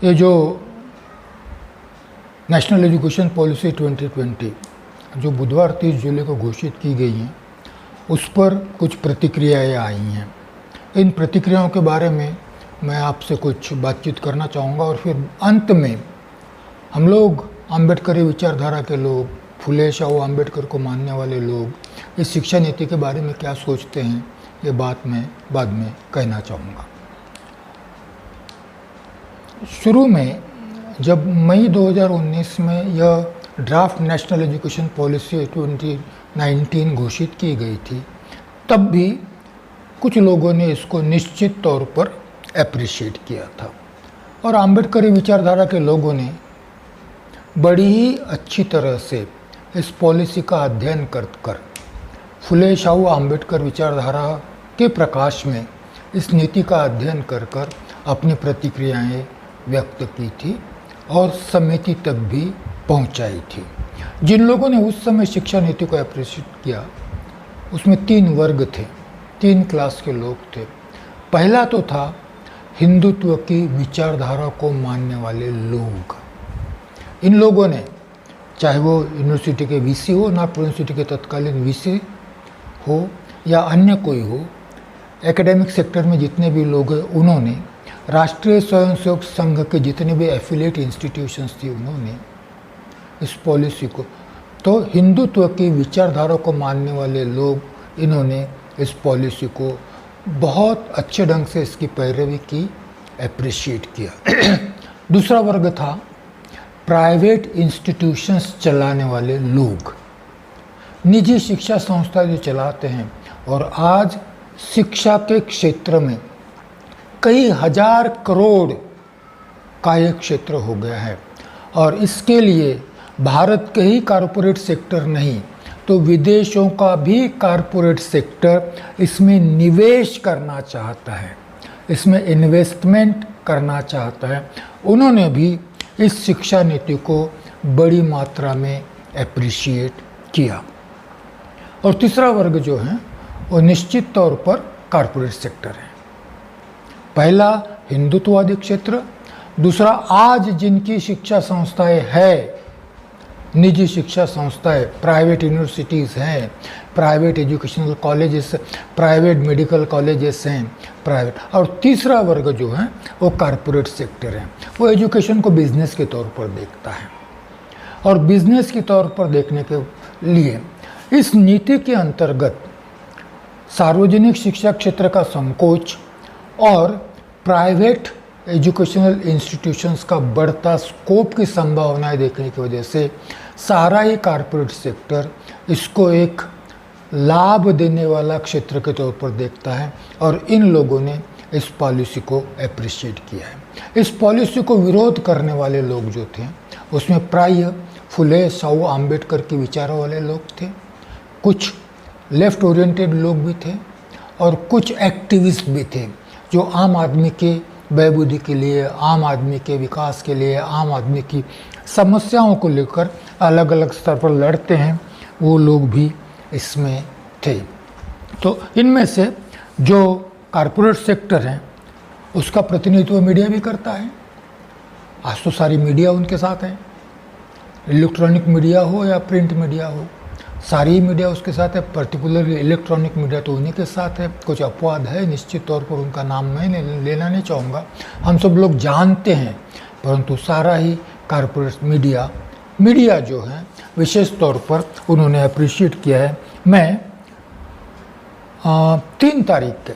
ये जो national Education policy 2020 जो बुधवार 30 जुलाई को घोषित की गई है, उस पर कुछ प्रतिक्रियाएं आई हैं। इन प्रतिक्रियाओं के बारे में मैं आपसे कुछ बातचीत करना चाहूँगा और फिर अंत में हम लोग अम्बेडकरी विचारधारा के लोग, फुले शाहू अम्बेडकर को मानने वाले लोग इस शिक्षा नीति के बारे में क्या सोचते हैं, ये बात मैं बाद में कहना चाहूँगा। शुरू में जब मई 2019 में यह ड्राफ्ट नेशनल एजुकेशन पॉलिसी 2019 घोषित की गई थी, तब भी कुछ लोगों ने इसको निश्चित तौर पर एप्रिशिएट किया था और अम्बेडकरी विचारधारा के लोगों ने बड़ी ही अच्छी तरह से इस पॉलिसी का अध्ययन कर फुले शाहू अम्बेडकर विचारधारा के प्रकाश में इस नीति का अध्ययन कर अपनी प्रतिक्रियाएं व्यक्त की थी और समिति तक भी पहुंचाई थी। जिन लोगों ने उस समय शिक्षा नीति को अप्रिशिएट किया, उसमें 3 वर्ग थे, 3 क्लास के लोग थे। पहला तो था हिंदुत्व की विचारधारा को मानने वाले लोग। इन लोगों ने, चाहे वो यूनिवर्सिटी के वीसी हो, नागपुर यूनिवर्सिटी के तत्कालीन वीसी हो या अन्य कोई हो, एकेडमिक सेक्टर में जितने भी लोग हैं, उन्होंने राष्ट्रीय स्वयंसेवक संघ के जितने भी एफिलिएट इंस्टीट्यूशंस थी, उन्होंने इस पॉलिसी को, तो हिंदुत्व की विचारधारा को मानने वाले लोग, इन्होंने इस पॉलिसी को बहुत अच्छे ढंग से इसकी पैरवी की, एप्रिशिएट किया। दूसरा वर्ग था प्राइवेट इंस्टीट्यूशंस चलाने वाले लोग, निजी शिक्षा संस्था जो चलाते हैं और आज शिक्षा के क्षेत्र में कई हजार करोड़ का एक क्षेत्र हो गया है और इसके लिए भारत के ही कॉरपोरेट सेक्टर नहीं तो विदेशों का भी कॉरपोरेट सेक्टर इसमें निवेश करना चाहता है, इसमें इन्वेस्टमेंट करना चाहता है। उन्होंने भी इस शिक्षा नीति को बड़ी मात्रा में एप्रिशिएट किया। और तीसरा वर्ग जो है वो निश्चित तौर पर कॉरपोरेट सेक्टर है। पहला हिंदुत्ववादी क्षेत्र, दूसरा आज जिनकी शिक्षा संस्थाएं हैं, निजी शिक्षा संस्थाएं, प्राइवेट यूनिवर्सिटीज़ हैं, private educational colleges, private medical colleges हैं, प्राइवेट। और तीसरा वर्ग जो है वो कॉरपोरेट सेक्टर है। वो एजुकेशन को बिजनेस के तौर पर देखता है और बिजनेस के तौर पर देखने के लिए इस नीति के अंतर्गत सार्वजनिक शिक्षा क्षेत्र का संकोच और प्राइवेट एजुकेशनल इंस्टीट्यूशंस का बढ़ता स्कोप की संभावनाएं देखने की वजह से सारा ही कॉरपोरेट सेक्टर इसको एक लाभ देने वाला क्षेत्र के तौर पर देखता है और इन लोगों ने इस पॉलिसी को एप्रिशिएट किया है। इस पॉलिसी को विरोध करने वाले लोग जो थे, उसमें प्राय फुले शाहू अम्बेडकर के विचारों वाले लोग थे, कुछ लेफ्ट ओरिएंटेड लोग भी थे और कुछ एक्टिविस्ट भी थे जो आम आदमी के बहबूदी के लिए, आम आदमी के विकास के लिए, आम आदमी की समस्याओं को लेकर अलग अलग स्तर पर लड़ते हैं, वो लोग भी इसमें थे। तो इनमें से जो कॉरपोरेट सेक्टर है उसका प्रतिनिधित्व मीडिया भी करता है। आज तो सारी मीडिया उनके साथ है, इलेक्ट्रॉनिक मीडिया हो या प्रिंट मीडिया हो, सारी मीडिया उसके साथ है। पर्टिकुलरली इलेक्ट्रॉनिक मीडिया तो उन्हीं के साथ है। कुछ अपवाद है, निश्चित तौर पर उनका नाम मैं लेना नहीं चाहूँगा, हम सब लोग जानते हैं, परंतु सारा ही कॉरपोरेट मीडिया जो है विशेष तौर पर उन्होंने अप्रिशिएट किया है। मैं 3 तारीख के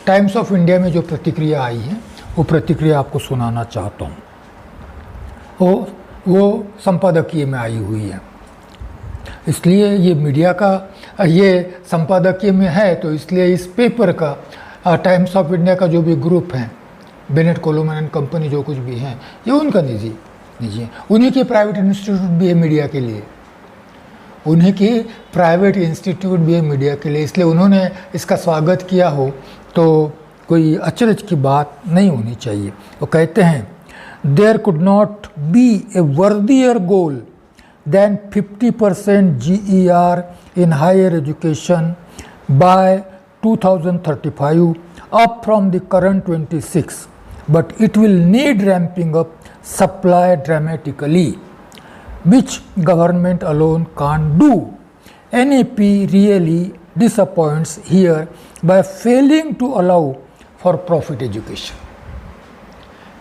टाइम्स ऑफ इंडिया में जो प्रतिक्रिया आई है वो प्रतिक्रिया आपको सुनाना चाहता हूँ। वो संपादकीय में आई हुई है, इसलिए ये मीडिया का ये संपादकीय में है, तो इसलिए इस पेपर का टाइम्स ऑफ इंडिया का जो भी ग्रुप है, बेनेट कोलोमन एंड कंपनी जो कुछ भी हैं, ये उनका निजी है। उन्हीं के प्राइवेट इंस्टीट्यूट भी है मीडिया के लिए, उन्हीं की प्राइवेट इंस्टीट्यूट भी है मीडिया के लिए, इसलिए उन्होंने इसका स्वागत किया हो तो कोई अचरज की बात नहीं होनी चाहिए। वो कहते हैं, there could not be a worthier goal than 50% GER in higher education by 2035, up from the current 26, but it will need ramping up supply dramatically, which government alone can't do. NAP really disappoints here by failing to allow for profit education.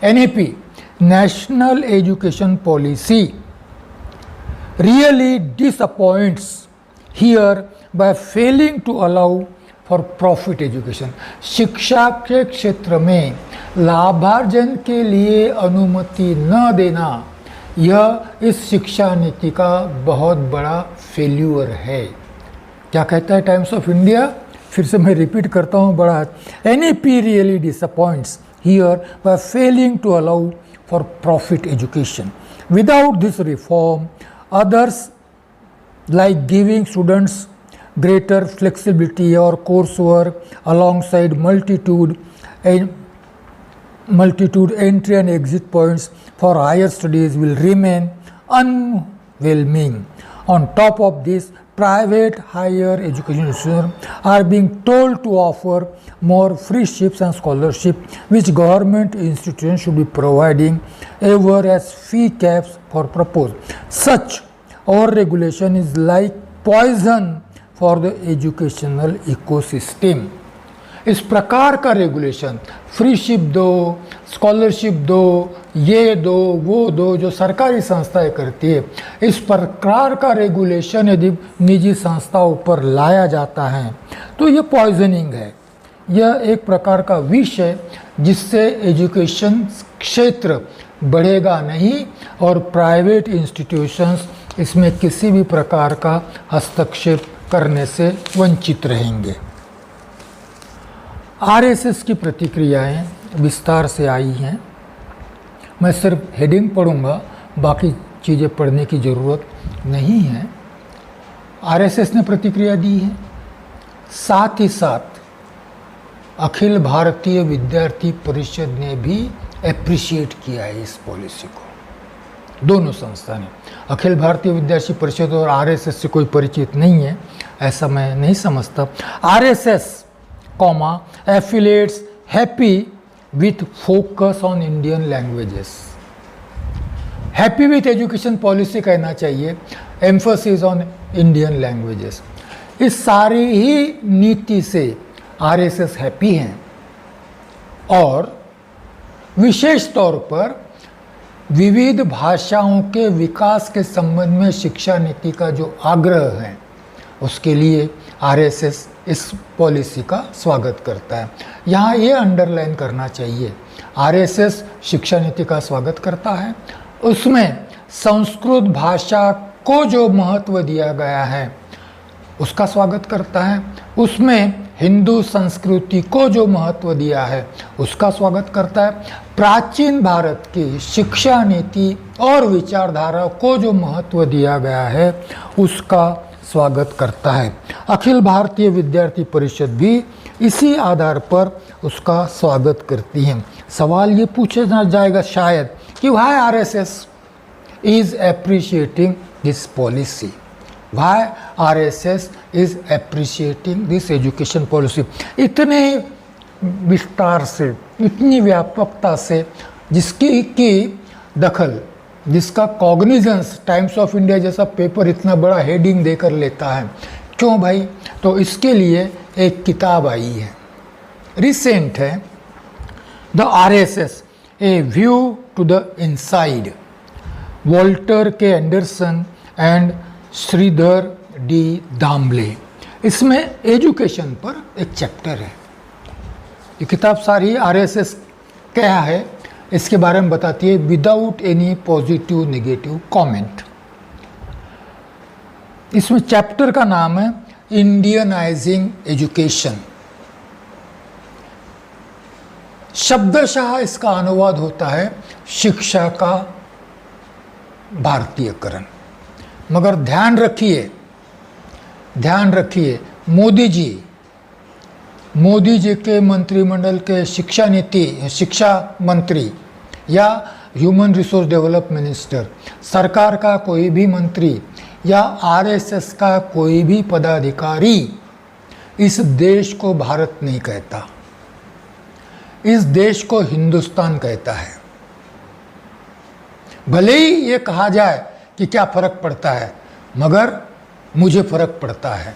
NAP, National Education Policy, really disappoints here by failing to allow for profit education. शिक्षा के क्षेत्र में लाभार्जन के लिए अनुमति न देना, यह इस शिक्षा नीति का बहुत बड़ा फेल्यूर है। क्या कहता है टाइम्स ऑफ इंडिया? फिर से मैं रिपीट करता हूँ बड़ा। NAP really disappoints here by failing to allow for profit education. Without this reform, others like giving students greater flexibility or coursework alongside multitude entry and exit points for higher studies will remain overwhelming. On top of this, private higher education institutions are being told to offer more freeships and scholarship, which government institutions should be providing ever as fee caps for proposed. Such over-regulation is like poison for the educational ecosystem. इस प्रकार का regulation, freeship दो, scholarship दो, ये दो, वो दो, जो सरकारी संस्थाएं करती है, इस प्रकार का रेगुलेशन यदि निजी संस्थाओं पर लाया जाता है तो ये पॉइजनिंग है। यह एक प्रकार का विष है जिससे एजुकेशन क्षेत्र बढ़ेगा नहीं और प्राइवेट इंस्टीट्यूशंस इसमें किसी भी प्रकार का हस्तक्षेप करने से वंचित रहेंगे। RSS की प्रतिक्रियाएं विस्तार से आई हैं। मैं सिर्फ हेडिंग पढ़ूंगा, बाकी चीज़ें पढ़ने की ज़रूरत नहीं है। RSS ने प्रतिक्रिया दी है। साथ ही साथ अखिल भारतीय विद्यार्थी परिषद ने भी एप्रिशिएट किया है इस पॉलिसी को। दोनों संस्था ने, अखिल भारतीय विद्यार्थी परिषद और RSS से कोई परिचित नहीं है ऐसा मैं नहीं समझता। RSS, affiliates happy with focus on Indian languages. Happy with education policy कहना चाहिए, एम्फोसिस ऑन इंडियन लैंग्वेजेस। इस सारी ही नीति से RSS हैप्पी हैं और विशेष तौर पर विविध भाषाओं के विकास के संबंध में शिक्षा नीति का जो आग्रह है उसके लिए RSS इस पॉलिसी का स्वागत करता है। यहाँ ये अंडरलाइन करना चाहिए, RSS शिक्षा नीति का स्वागत करता है, उसमें संस्कृत भाषा को जो महत्व दिया गया है उसका स्वागत करता है, उसमें हिंदू संस्कृति को जो महत्व दिया है उसका स्वागत करता है, प्राचीन भारत की शिक्षा नीति और विचारधारा को जो महत्व दिया गया है उसका स्वागत करता है। अखिल भारतीय विद्यार्थी परिषद भी इसी आधार पर उसका स्वागत करती है। सवाल ये पूछा जाएगा शायद कि why RSS is appreciating this policy, why RSS is appreciating this education policy. इतने विस्तार से, इतनी व्यापकता से जिसकी की दखल, जिसका कॉग्निजेंस टाइम्स ऑफ इंडिया जैसा पेपर इतना बड़ा हेडिंग देकर लेता है, क्यों भाई? तो इसके लिए एक किताब आई है, रिसेंट है, the RSS a view to the inside, Walter K Andersen and Shridhar D Damle. इसमें एजुकेशन पर एक चैप्टर है। ये किताब सारी RSS क्या है इसके बारे में बताती है without any positive negative comment. इसमें चैप्टर का नाम है इंडियनाइजिंग एजुकेशन। शब्दशः इसका अनुवाद होता है शिक्षा का भारतीयकरण। मगर ध्यान रखिए मोदी जी के मंत्रिमंडल के शिक्षा मंत्री या ह्यूमन रिसोर्स डेवलपमेंट मिनिस्टर, सरकार का कोई भी मंत्री या RSS का कोई भी पदाधिकारी इस देश को भारत नहीं कहता। इस देश को हिंदुस्तान कहता है। भले ही ये कहा जाए कि क्या फर्क पड़ता है, मगर मुझे फर्क पड़ता है,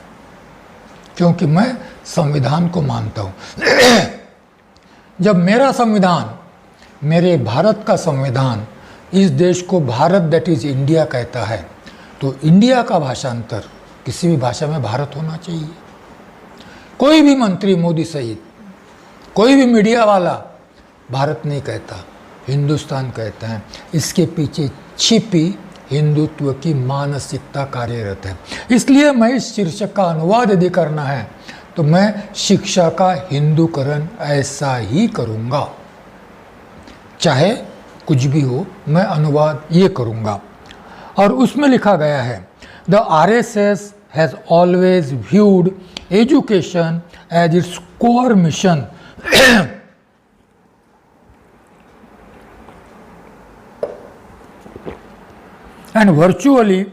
क्योंकि मैं संविधान को मानता हूँ। जब मेरा संविधान, मेरे भारत का संविधान इस देश को भारत दैट इज इंडिया कहता है, तो इंडिया का भाषांतर किसी भी भाषा में भारत होना चाहिए। कोई भी मंत्री, मोदी सहित कोई भी मीडिया वाला भारत नहीं कहता, हिंदुस्तान कहते हैं। इसके पीछे छिपी हिंदुत्व की मानसिकता कार्यरत है। इसलिए मैं इस शीर्षक का अनुवाद यदि करना है तो मैं शिक्षा का हिंदूकरण ऐसा ही करूँगा, चाहे कुछ भी हो, मैं अनुवाद ये करूँगा। और उसमें लिखा गया है, the RSS has always viewed education as its core mission and virtually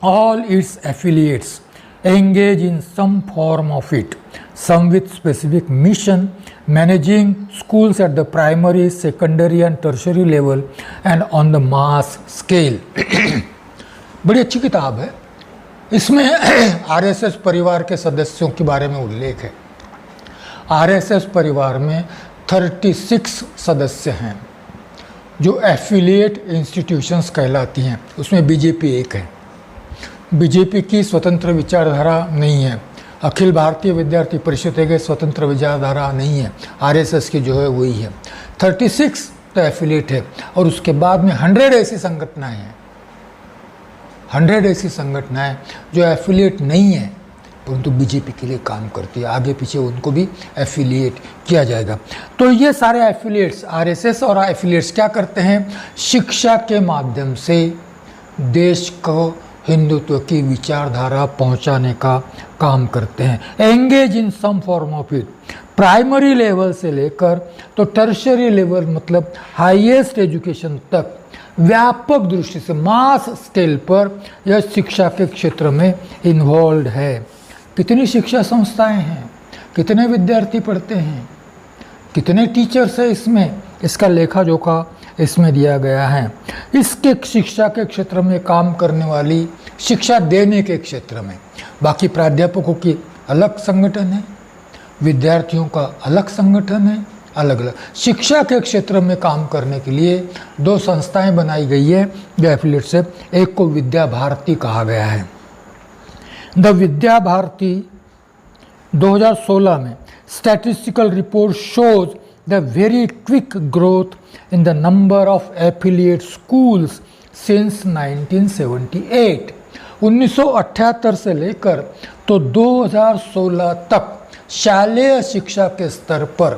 all its affiliates engage in some form of it, some with specific mission, managing schools at the primary, secondary and tertiary level and on the mass scale. बड़ी अच्छी किताब है। इसमें RSS परिवार के सदस्यों के बारे में उल्लेख है। RSS परिवार में 36 सदस्य हैं जो एफिलिएट इंस्टीट्यूशंस कहलाती हैं। उसमें बीजेपी एक है। बीजेपी की स्वतंत्र विचारधारा नहीं है। अखिल भारतीय विद्यार्थी परिषद एक स्वतंत्र विचारधारा नहीं है। RSS की जो है वही है। 36 तो एफिलिएट है, और उसके बाद में 100 ऐसी संगठनाएँ हैं, 100 ऐसी संगठनाएँ जो एफिलिएट नहीं है परंतु बीजेपी के लिए काम करती है। आगे पीछे उनको भी एफिलिएट किया जाएगा। तो ये सारे एफिलिएट्स, RSS और एफिलिएट्स क्या करते हैं? शिक्षा के माध्यम से देश को हिंदुत्व की विचारधारा पहुंचाने का काम करते हैं। Engage in some form of it, primary level से लेकर तो टर्शियरी लेवल मतलब हाईएस्ट एजुकेशन तक व्यापक दृष्टि से मास स्केल पर यह शिक्षा के क्षेत्र में इन्वॉल्व है। कितनी शिक्षा संस्थाएं हैं, कितने विद्यार्थी पढ़ते हैं, कितने टीचर्स हैं इसमें, इसका लेखा जोखा इसमें दिया गया है। इसके शिक्षा के क्षेत्र में काम करने वाली, शिक्षा देने के क्षेत्र में बाकी प्राध्यापकों की अलग संगठन है, विद्यार्थियों का अलग संगठन है, अलग अलग। शिक्षा के क्षेत्र में काम करने के लिए 2 संस्थाएं बनाई गई है जो एफिलिएट से। एक को विद्या भारती कहा गया है। द विद्या भारती 2016 में statistical report shows the very quick growth in the number of affiliate schools since 1978। 1978 से लेकर तो 2016 तक शालेय शिक्षा के स्तर पर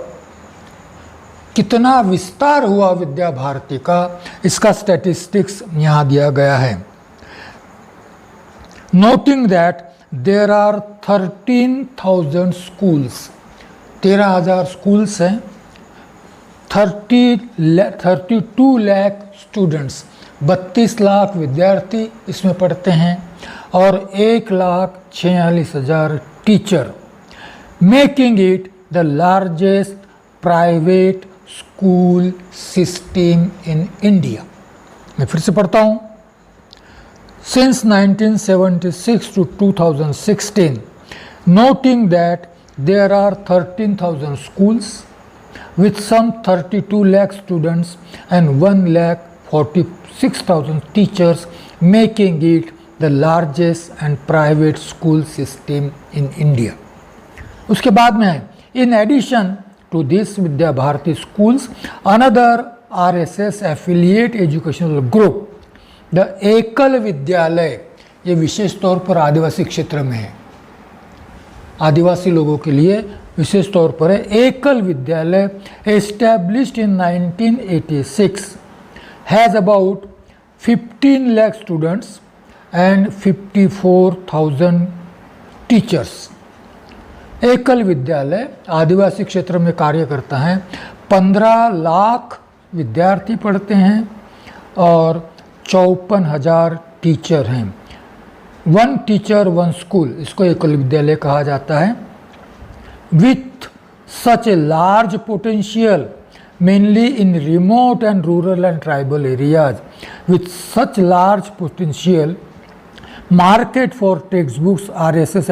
कितना विस्तार हुआ विद्या भारती का, इसका स्टैटिस्टिक्स यहाँ दिया गया है। Noting that there are 13,000 schools, 13,000 schools हैं, 32 लाख स्टूडेंट्स, 32 लाख विद्यार्थी इसमें पढ़ते हैं, और 1,46,000 teacher, making it the largest private school system in India. मैं फिर से पढ़ता हूँ। Since 1976 to 2016, noting that there are 13,000 schools with some 32 lakh students and 1,46,000 teachers, making it the largest and private school system in India. उसके बाद में है, in addition to this Vidya Bharati schools, another RSS affiliate educational group, the एकल विद्यालय, ये विशेष तौर पर आदिवासी क्षेत्र में है, आदिवासी लोगों के लिए विशेष तौर पर है। एकल विद्यालय established in 1986 has about 15 lakh students and 54,000 teachers. एकल विद्यालय आदिवासी क्षेत्र में कार्य करता है, 15 लाख विद्यार्थी पढ़ते हैं और 54,000 टीचर हैं। 1 टीचर 1 स्कूल, इसको एकल विद्यालय कहा जाता है। With such a large potential, mainly in remote and rural and tribal areas. With such large potential, market for text books RSS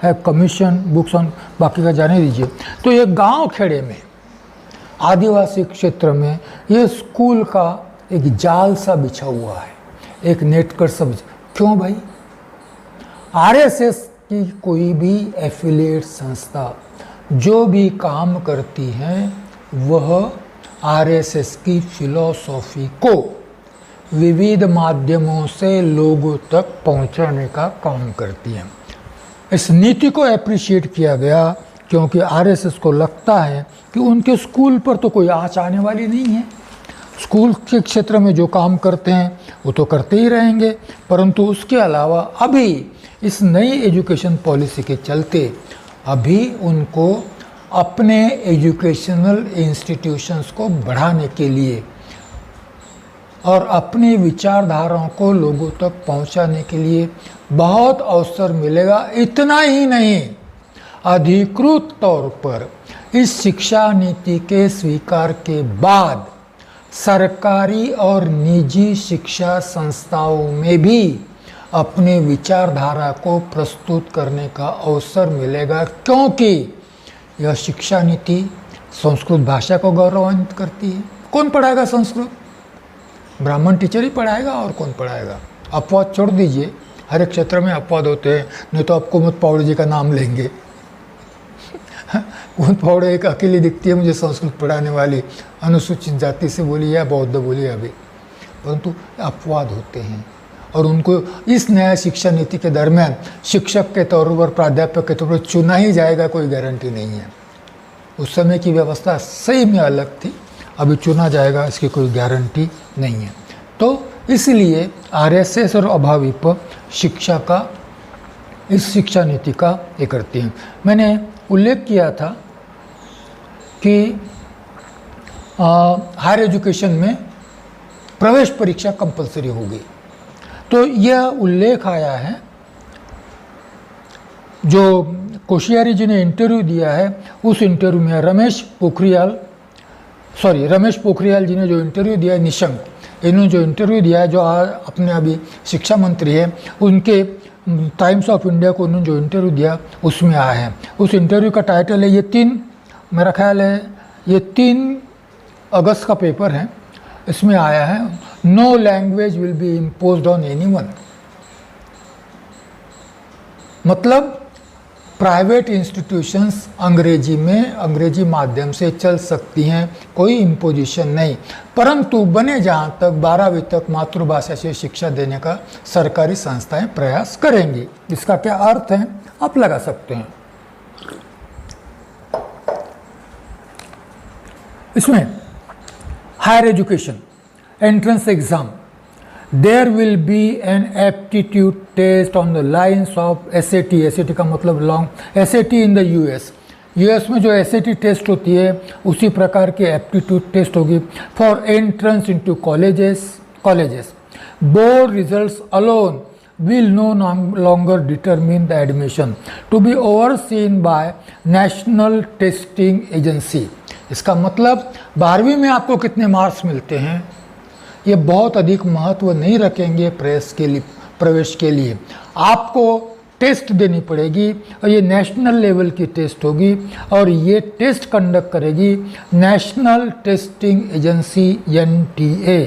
है कमीशन बुक्स ऑन, बाकी का जाने दीजिए। तो ये गांव खेड़े में, आदिवासी क्षेत्र में ये स्कूल का एक जाल सा बिछा हुआ है, एक नेटकर सा बिछा। क्यों भाई? RSS की कोई भी एफिलिएट संस्था जो भी काम करती है वह RSS की फिलॉसफी को विविध माध्यमों से लोगों तक पहुंचाने का काम करती है। इस नीति को अप्रिशिएट किया गया क्योंकि RSS को लगता है कि उनके स्कूल पर तो कोई आँच आने वाली नहीं है। स्कूल के क्षेत्र में जो काम करते हैं वो तो करते ही रहेंगे, परंतु उसके अलावा अभी इस नई एजुकेशन पॉलिसी के चलते अभी उनको अपने एजुकेशनल इंस्टीट्यूशंस को बढ़ाने के लिए और अपनी विचारधाराओं को लोगों तक पहुंचाने के लिए बहुत अवसर मिलेगा। इतना ही नहीं, अधिकृत तौर पर इस शिक्षा नीति के स्वीकार के बाद सरकारी और निजी शिक्षा संस्थाओं में भी अपने विचारधारा को प्रस्तुत करने का अवसर मिलेगा, क्योंकि यह शिक्षा नीति संस्कृत भाषा को गौरवान्वित करती है। कौन पढ़ाएगा संस्कृत? ब्राह्मण टीचर ही पढ़ाएगा, और कौन पढ़ाएगा? अपवाद छोड़ दीजिए, हर एक क्षेत्र में अपवाद होते हैं, नहीं तो आप कुमुद पावड़े जी का नाम लेंगे। कुमुद पावड़े एक अकेली दिखती है मुझे संस्कृत पढ़ाने वाली, अनुसूचित जाति से बोली या बौद्ध बोली अभी, परंतु अपवाद होते हैं। और उनको इस नया शिक्षा नीति के दरमियान शिक्षक के तौर पर, प्राध्यापक के तौर पर चुना ही जाएगा, कोई गारंटी नहीं है। उस समय की व्यवस्था सही में अलग थी, अभी चुना जाएगा इसकी कोई गारंटी नहीं है। तो इसलिए RSS और अभाविप शिक्षा का, इस शिक्षा नीति का ये करती हैं। मैंने उल्लेख किया था कि हायर एजुकेशन में प्रवेश परीक्षा कंपलसरी होगी, तो यह उल्लेख आया है। जो कोश्यारी जी ने इंटरव्यू दिया है, उस इंटरव्यू में रमेश पोखरियाल जी ने जो इंटरव्यू दिया है, निशंक, इन्होंने जो इंटरव्यू दिया है, जो अपने अभी शिक्षा मंत्री है, उनके टाइम्स ऑफ इंडिया को उन्होंने जो इंटरव्यू दिया उसमें आया है। उस इंटरव्यू का टाइटल है, ये 3 मेरा ख्याल है ये 3 अगस्त का पेपर है, इसमें आया है, no language will be imposed on anyone. मतलब प्राइवेट इंस्टीट्यूशंस अंग्रेजी में, अंग्रेजी माध्यम से चल सकती हैं, कोई इम्पोजिशन नहीं, परंतु बने जहाँ तक 12वीं तक मातृभाषा से शिक्षा देने का सरकारी संस्थाएं प्रयास करेंगी। इसका क्या अर्थ है आप लगा सकते हैं। इसमें higher education entrance exam, there will be an aptitude test on the lines of SAT। SAT का मतलब long SAT in the US में जो SAT टेस्ट होती है उसी प्रकार की एप्टीट्यूड टेस्ट होगी for entrance into colleges. Board results alone will no longer determine the admission to be overseen by national testing agency। इसका मतलब 12वीं में आपको कितने मार्क्स मिलते हैं ये बहुत अधिक महत्व नहीं रखेंगे प्रवेश के लिए। आपको टेस्ट देनी पड़ेगी और ये नेशनल लेवल की टेस्ट होगी और ये टेस्ट कंडक्ट करेगी National Testing Agency NTA।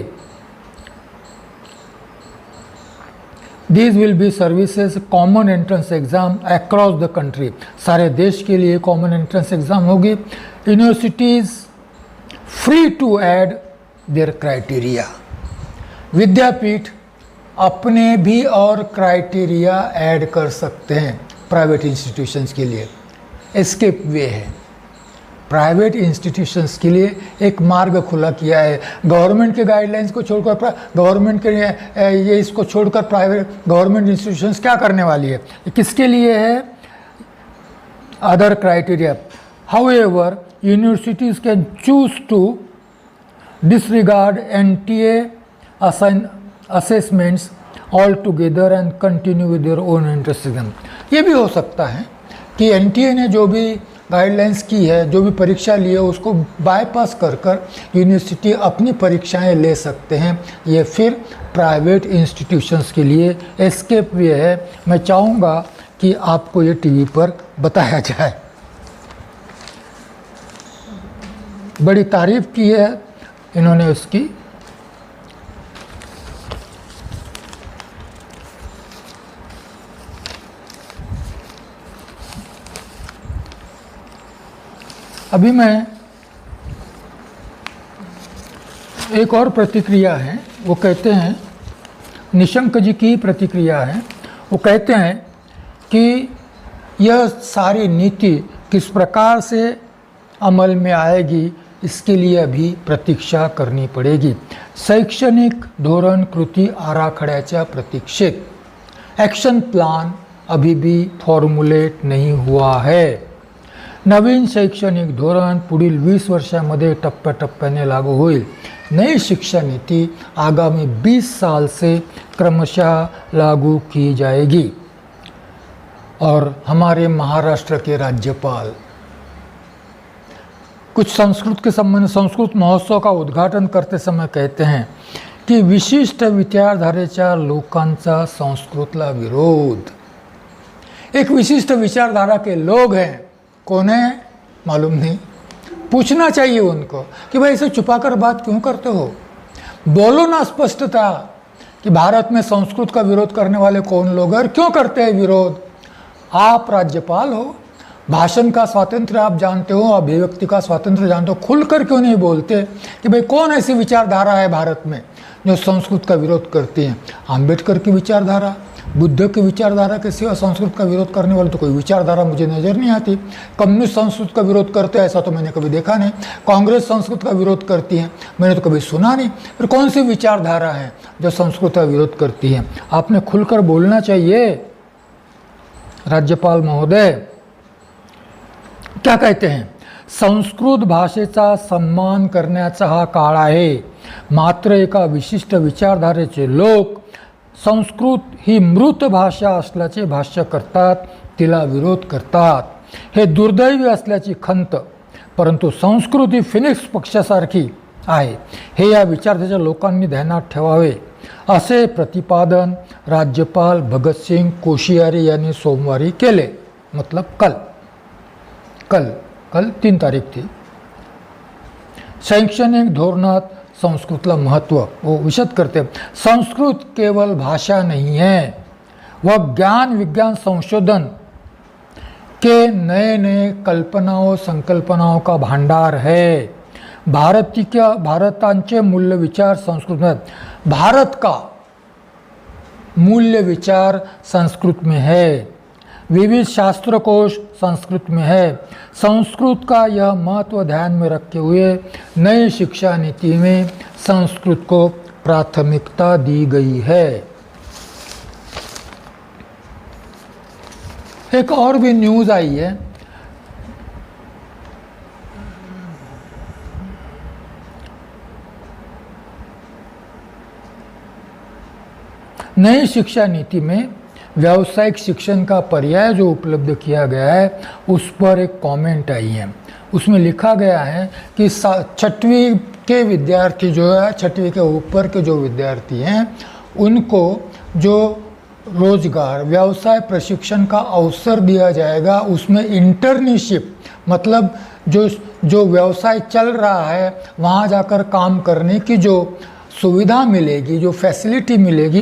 These will be services common entrance exam across the country. सारे देश के लिए कॉमन एंट्रेंस एग्जाम होगी। Universities free to add their criteria. विद्यापीठ अपने भी और क्राइटेरिया ऐड कर सकते हैं प्राइवेट इंस्टीट्यूशंस के लिए। एस्केप वे है प्राइवेट इंस्टीट्यूशंस के लिए, एक मार्ग खुला किया है। गवर्नमेंट के गाइडलाइंस को छोड़कर, गवर्नमेंट के ये इसको छोड़कर प्राइवेट गवर्नमेंट इंस्टीट्यूशंस क्या करने वाली है, किसके लिए है? Other criteria. However universities can choose to disregard NTA assessments altogether and continue with their own interest exam। ये भी हो सकता है कि NTA ने जो भी गाइडलाइंस की है, जो भी परीक्षा ली है उसको बाईपास कर कर यूनिवर्सिटी अपनी परीक्षाएं ले सकते हैं। ये फिर प्राइवेट इंस्टीट्यूशंस के लिए एस्केप वे है। मैं चाहूँगा कि आपको ये टीवी पर बताया जाए। बड़ी तारीफ की है इन्होंने उसकी। अभी मैं एक और प्रतिक्रिया है, वो कहते हैं, निशंक जी की प्रतिक्रिया है। वो कहते हैं कि यह सारी नीति किस प्रकार से अमल में आएगी इसके लिए अभी प्रतीक्षा करनी पडेगी। शैक्षणिक धोरण कृती आराखड्याच्या प्रतीक्षेत, ॲक्शन प्लान अभी भी फॉर्म्युलेट नहीं हुआ है। नवीन शैक्षणिक धोरण पुढील 20 वर्षांमध्ये टप्प्याटप्प्याने लागू होईल। नई शिक्षा नीति आगामी 20 साल से क्रमशः लागू की जाएगी। और हमारे महाराष्ट्र के राज्यपाल कुछ संस्कृत के संबंध संस्कृत महोत्सव का उद्घाटन करते समय कहते हैं की विशिष्ट विचारधारेच्या लोकांचा संस्कृतला विरोध। एक विशिष्ट विचारधारा के लोग हैं, कौन है मालूम नहीं, पूछना चाहिए उनको कि भाई इसे छुपाकर बात क्यों करते हो, बोलो ना स्पष्टता कि भारत में संस्कृत का विरोध करने वाले कौन लोग हैं और क्यों करते हैं विरोध। आप राज्यपाल हो, भाषण का स्वातंत्र्य आप जानते हो, अभिव्यक्ति का स्वातंत्र्य जानते हो, खुलकर क्यों नहीं बोलते कि भाई कौन ऐसी विचारधारा है भारत में जो संस्कृत का विरोध करती है। अम्बेडकर की विचारधारा, बुद्ध की विचारधारा के सिवा संस्कृत का विरोध करने वाले तो कोई विचारधारा मुझे नज़र नहीं आती। कम्युनिस्ट संस्कृत का विरोध करते हैं ऐसा तो मैंने कभी देखा नहीं। कांग्रेस संस्कृत का विरोध करती है, मैंने तो कभी सुना नहीं। फिर कौन सी विचारधारा है जो संस्कृत का विरोध करती है। आपने खुलकर बोलना चाहिए। राज्यपाल महोदय क्या कहते हैं, संस्कृत भाषेचा सन्मान करण्याचा हा काळ आहे, मात्र एका विशिष्ट विचारधारेचे लोक संस्कृत ही मृत भाषा असल्याचे भाष्य करतात, तिला विरोध करतात। हे दुर्दैवी असल्याची खंत, परंतु संस्कृत ही फिनिक्स पक्षासारखी आहे हे या विचारधारेच्या लोकांनी ध्यानात ठेवावे, असे प्रतिपादन राज्यपाल भगतसिंग कोश्यारी यांनी सोमवारी केले। मतलब कल 3 तारीख थी। शैक्षणिक धोरणात संस्कृतला महत्व वो विशद करते हैं। संस्कृत केवल भाषा नहीं है, वह ज्ञान विज्ञान संशोधन के नए नए कल्पनाओं संकल्पनाओं का भंडार है। भारतांचे मूल्य विचार संस्कृत में, भारत का मूल्य विचार संस्कृत में है, विविध शास्त्रकोश संस्कृत में है। संस्कृत का यह महत्व ध्यान में रखते हुए नई शिक्षा नीति में संस्कृत को प्राथमिकता दी गई है। एक और भी न्यूज़ आई है, नई शिक्षा नीति में व्यावसायिक शिक्षण का पर्याय जो उपलब्ध किया गया है उस पर एक कमेंट आई है। उसमें लिखा गया है कि 6वीं के विद्यार्थी जो है, 6वीं के ऊपर के जो विद्यार्थी हैं उनको जो रोजगार व्यवसाय प्रशिक्षण का अवसर दिया जाएगा, उसमें इंटर्नशिप मतलब जो व्यवसाय चल रहा है वहाँ जाकर काम करने की जो सुविधा मिलेगी, जो फैसिलिटी मिलेगी,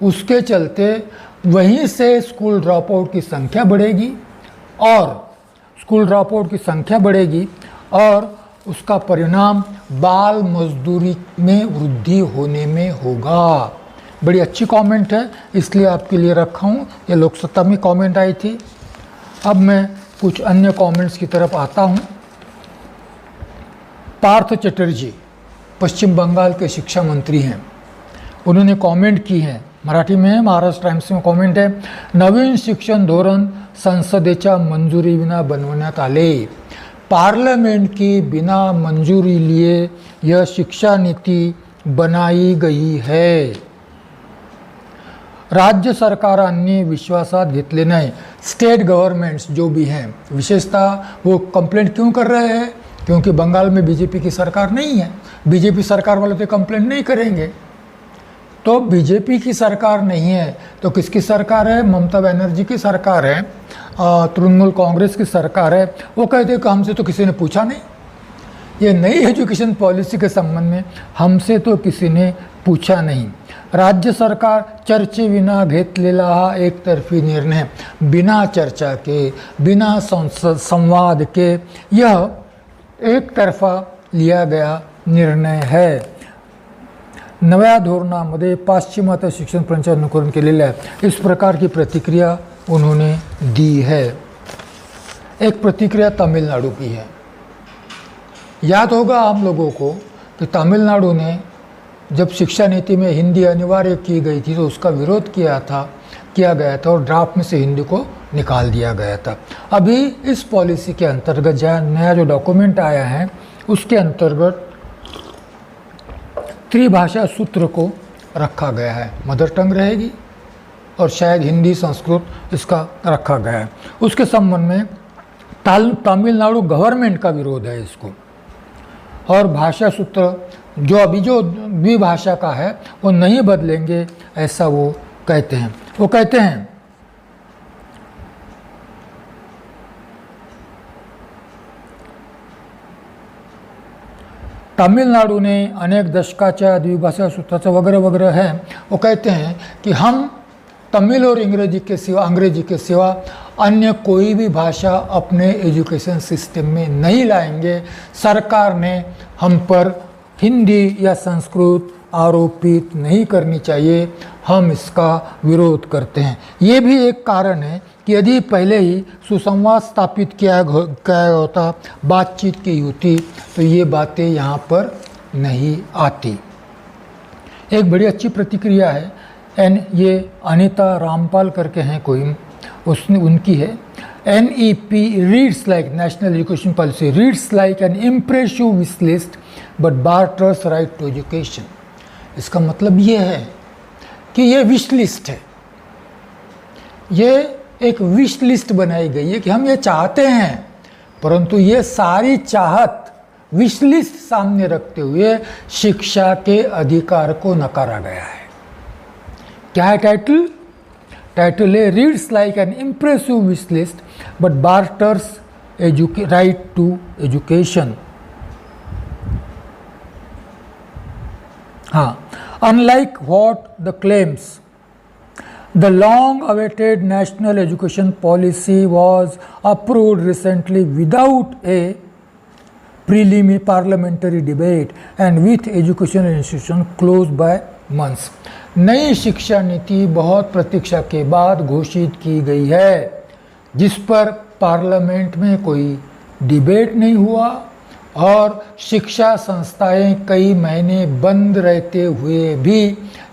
उसके चलते वहीं से स्कूल ड्रॉप आउट की संख्या बढ़ेगी और उसका परिणाम बाल मजदूरी में वृद्धि होने में होगा। बड़ी अच्छी कमेंट है, इसलिए आपके लिए रखा हूँ। ये लोकसत्ता में कमेंट आई थी। अब मैं कुछ अन्य कमेंट्स की तरफ आता हूँ। पार्थ चटर्जी पश्चिम बंगाल के शिक्षा मंत्री हैं, उन्होंने कमेंट की है, मराठी में है, महाराष्ट्र टाइम्स में कमेंट है। नवीन शिक्षण धोरण संसदेच्या मंजुरी विना बनवण्यात आले, पार्लियामेंट की बिना मंजूरी लिए यह शिक्षा नीति बनाई गई है। राज्य सरकारांनी विश्वासात घेतले नाही। स्टेट गवर्नमेंट्स जो भी हैं विशेषतः वो कंप्लेंट क्यों कर रहे हैं? क्योंकि बंगाल में बीजेपी की सरकार नहीं है। बीजेपी सरकार वाले तो कंप्लेंट नहीं करेंगे। तो बीजेपी की सरकार नहीं है तो किसकी सरकार है? ममता बनर्जी की सरकार है, तृणमूल कांग्रेस की सरकार है। वो कहते हैं कि हमसे तो किसी ने पूछा नहीं, ये नई एजुकेशन पॉलिसी के संबंध में हमसे तो किसी ने पूछा नहीं। राज्य सरकार चर्चेविना घेतलेला हा एकतर्फी निर्णय, बिना चर्चा के, बिना संवाद के यह एक तरफा लिया गया निर्णय है। नव्या धोरणामध्ये पाश्चिमात्य शिक्षण प्रणालीचे अनुकरण केलेले आहे, इस प्रकार की प्रतिक्रिया उन्होंने दी है। एक प्रतिक्रिया तमिलनाडु की है। याद होगा हम लोगों को कि तमिलनाडु ने जब शिक्षा नीति में हिंदी अनिवार्य की गई थी तो उसका विरोध किया गया था और ड्राफ्ट में से हिंदी को निकाल दिया गया था। अभी इस पॉलिसी के अंतर्गत नया जो डॉक्यूमेंट आया है उसके अंतर्गत त्रिभाषा सूत्र को रखा गया है। मदर टंग रहेगी और शायद हिंदी संस्कृत इसका रखा गया है। उसके संबंध में तमिलनाडु गवर्नमेंट का विरोध है इसको, और भाषा सूत्र जो द्विभाषा का है वो नहीं बदलेंगे ऐसा वो कहते हैं। वो कहते हैं तमिलनाडु ने अनेक दशकाच्या द्विभाषा सूत्राचं वगैरह वगैरह है। वो कहते हैं कि हम तमिल और अंग्रेजी के सिवा अन्य कोई भी भाषा अपने एजुकेशन सिस्टम में नहीं लाएंगे। सरकार ने हम पर हिंदी या संस्कृत आरोपित नहीं करनी चाहिए, हम इसका विरोध करते हैं। ये भी एक कारण है कि यदि पहले ही सुसंवाद स्थापित किया होता, बातचीत की होती तो ये बातें यहाँ पर नहीं आती। एक बड़ी अच्छी प्रतिक्रिया है, ये अनीता रामपाल करके हैं कोई, उनकी है। NEP reads like National Education Policy reads like an impressive wish list but barters right to education। इसका मतलब ये है कि ये विश लिस्ट है, ये एक विश लिस्ट बनाई गई है कि हम ये चाहते हैं, परंतु ये सारी चाहत विश लिस्ट सामने रखते हुए शिक्षा के अधिकार को नकारा गया है। क्या है टाइटल? टाइटल है reads like an impressive wish list but barters right to education. हाँ, unlike what the claims, the long-awaited national education policy was approved recently without a preliminary parliamentary debate and with education institution closed by months। नई शिक्षा नीति बहुत प्रतीक्षा के बाद घोषित की गई है, जिस पर पार्लियामेंट में कोई डिबेट नहीं हुआ और शिक्षा संस्थाएं कई महीने बंद रहते हुए भी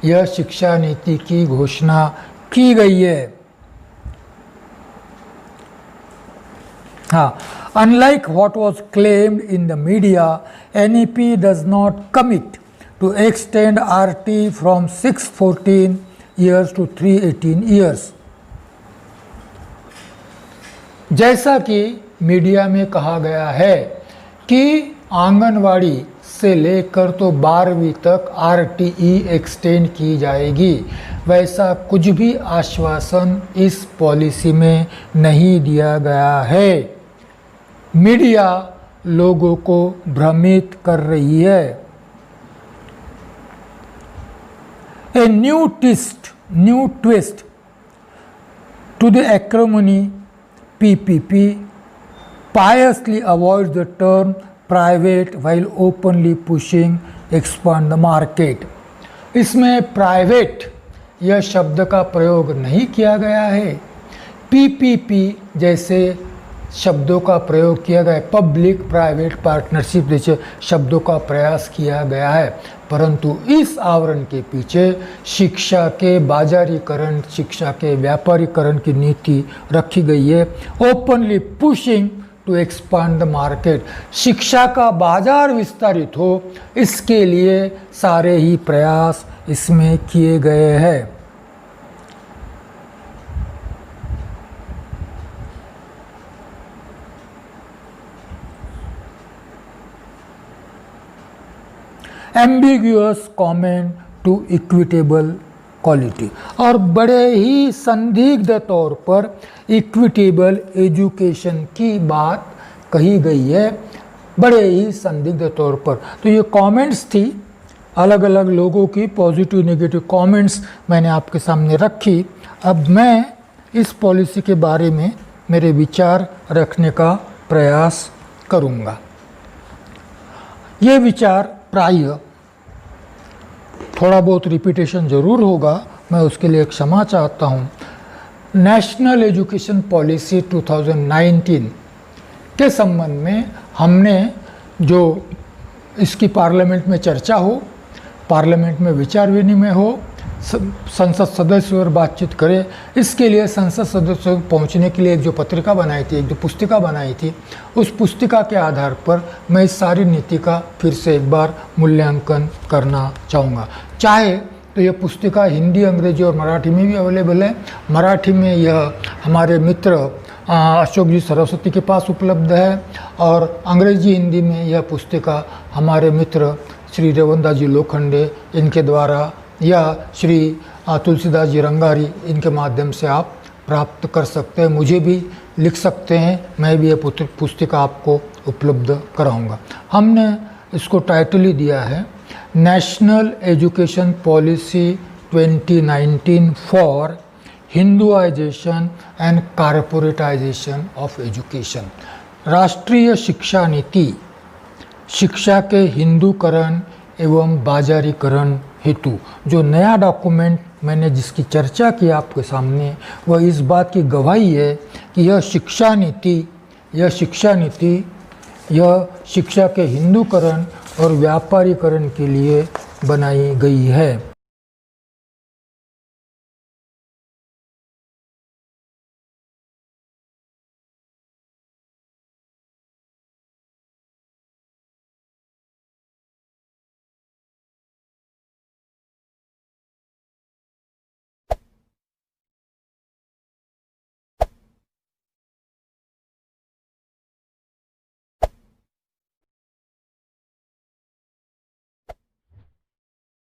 यह शिक्षा नीति की घोषणा की गई है। हाँ, unlike what was claimed in the media, NEP does not commit to extend RT from 614 years to 318 years। जैसा कि मीडिया में कहा गया है कि आंगनवाड़ी से लेकर तो 12वीं तक RTE एक्सटेंड की जाएगी, वैसा कुछ भी आश्वासन इस पॉलिसी में नहीं दिया गया है। मीडिया लोगों को भ्रमित कर रही है। A new twist to the acrimony PPP piously avoids the term private while openly pushing expand the market। इसमें प्राइवेट यह शब्द का प्रयोग नहीं किया गया है, PPP जैसे शब्दों का प्रयोग किया गया है, पब्लिक प्राइवेट पार्टनरशिप जैसे शब्दों का प्रयास किया गया है, परंतु इस आवरण के पीछे शिक्षा के बाजारीकरण, शिक्षा के व्यापारीकरण की नीति रखी गई है। Openly pushing to expand the market, शिक्षा का बाजार विस्तारित हो इसके लिए सारे ही प्रयास इसमें किए गए हैं। Ambiguous commitment to equitable quality, और बड़े ही संदिग्ध तौर पर इक्विटेबल एजुकेशन की बात कही गई है, बड़े ही संदिग्ध तौर पर। तो ये कमेंट्स थी अलग अलग लोगों की, पॉजिटिव नेगेटिव कमेंट्स मैंने आपके सामने रखी। अब मैं इस पॉलिसी के बारे में मेरे विचार रखने का प्रयास करूँगा। ये विचार प्राय थोड़ा बहुत रिपीटेशन ज़रूर होगा, मैं उसके लिए क्षमा चाहता हूँ। नेशनल एजुकेशन पॉलिसी 2019 के संबंध में हमने जो इसकी पार्लियामेंट में चर्चा हो, पार्लियामेंट में विचार विनिमय हो, संसद सदस्य और बातचीत करें, इसके लिए संसद सदस्य पहुंचने के लिए एक जो पत्रिका बनाई थी, एक जो पुस्तिका बनाई थी, उस पुस्तिका के आधार पर मैं इस सारी नीति का फिर से एक बार मूल्यांकन करना चाहूँगा। चाहे तो यह पुस्तिका हिंदी, अंग्रेजी और मराठी में भी अवेलेबल है। मराठी में यह हमारे मित्र अशोक जी सरस्वती के पास उपलब्ध है, और अंग्रेजी हिंदी में यह पुस्तिका हमारे मित्र श्री रेवंदा जी लोखंडे इनके द्वारा, या श्री तुलसीदास जी रंगारी, इनके माध्यम से आप प्राप्त कर सकते हैं। मुझे भी लिख सकते हैं, मैं भी यह पुस्तिका आपको उपलब्ध कराऊंगा। हमने इसको टाइटल ही दिया है National Education Policy 2019 for Hinduisation and corporatisation of education. राष्ट्रीय शिक्षा नीति शिक्षा के हिंदूकरण एवं बाजारीकरण हेतु। जो नया डॉक्यूमेंट मैंने जिसकी चर्चा की आपके सामने, वह इस बात की गवाही है कि यह शिक्षा शिक्षा के हिंदूकरण और व्यापारीकरण के लिए बनाई गई है।